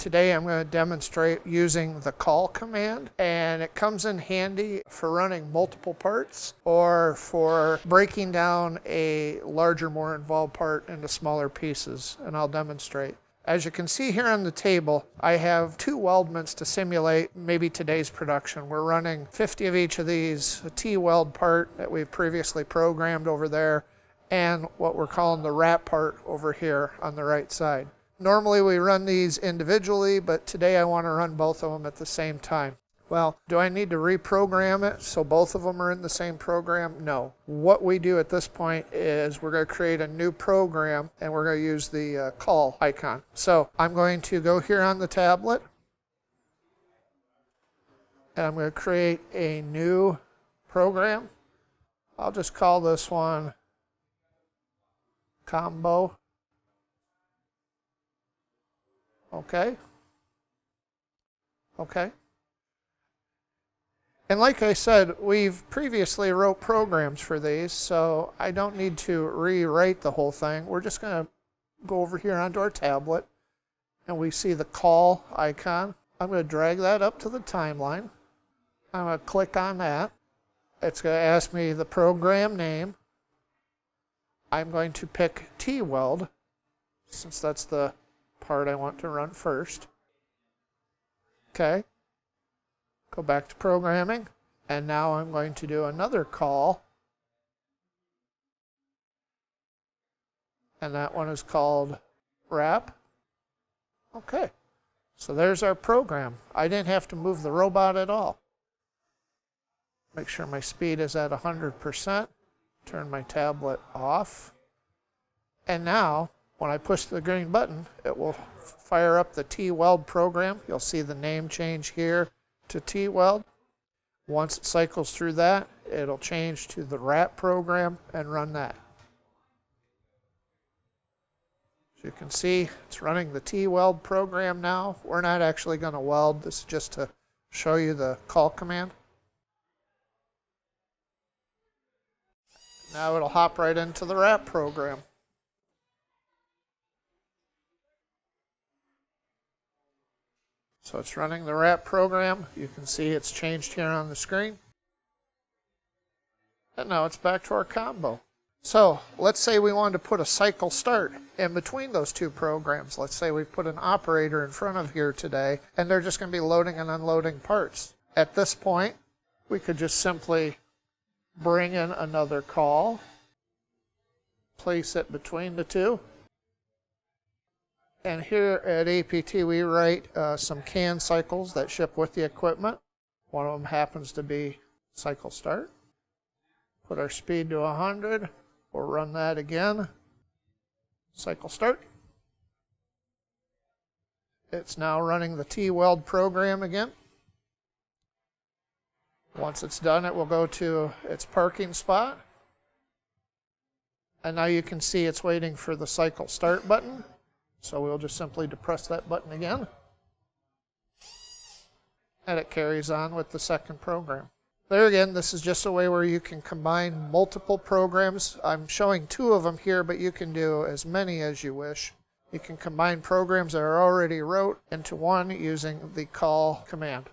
Today I'm going to demonstrate using the call command, and it comes in handy for running multiple parts or for breaking down a larger, more involved part into smaller pieces, and I'll demonstrate. As you can see here on the table, I have 2 weldments to simulate maybe today's production. We're running 50 of each of these, a T-weld part that we've previously programmed over there, and what we're calling the wrap part over here on the right side. Normally we run these individually, but today I want to run both of them at the same time. Well, do I need to reprogram it so both of them are in the same program? No. What we do at this point is we're going to create a new program, and we're going to use the call icon. So I'm going to go here on the tablet, and I'm going to create a new program. I'll just call this one Combo. Okay. And like I said, we've previously wrote programs for these, so I don't need to rewrite the whole thing. We're just going to go over here onto our tablet, and we see the call icon. I'm going to drag that up to the timeline. I'm going to click on that. It's going to ask me the program name. I'm going to pick T-weld, since that's the part I want to run first. Okay. Go back to programming, and now I'm going to do another call, and that one is called wrap. Okay, so there's our program. I didn't have to move the robot at all. Make sure my speed is at 100%. Turn my tablet off, and now when I push the green button, it will fire up the T-weld program. You'll see the name change here to T-weld. Once it cycles through that, it'll change to the wrap program and run that. As you can see, it's running the T-weld program now. We're not actually going to weld. This is just to show you the call command. Now it'll hop right into the wrap program. So it's running the wrap program. You can see it's changed here on the screen. And now it's back to our combo. So let's say we wanted to put a cycle start in between those 2 programs. Let's say we put an operator in front of here today, and they're just going to be loading and unloading parts. At this point, we could just simply bring in another call, place it between the 2. And here at APT, we write some CAN cycles that ship with the equipment. One of them happens to be cycle start. Put our speed to 100. We'll run that again. Cycle start. It's now running the T-weld program again. Once it's done, it will go to its parking spot. And now you can see it's waiting for the cycle start button. So we'll just simply depress that button again, and it carries on with the second program. There again, this is just a way where you can combine multiple programs. I'm showing 2 of them here, but you can do as many as you wish. You can combine programs that are already wrote into one using the call command.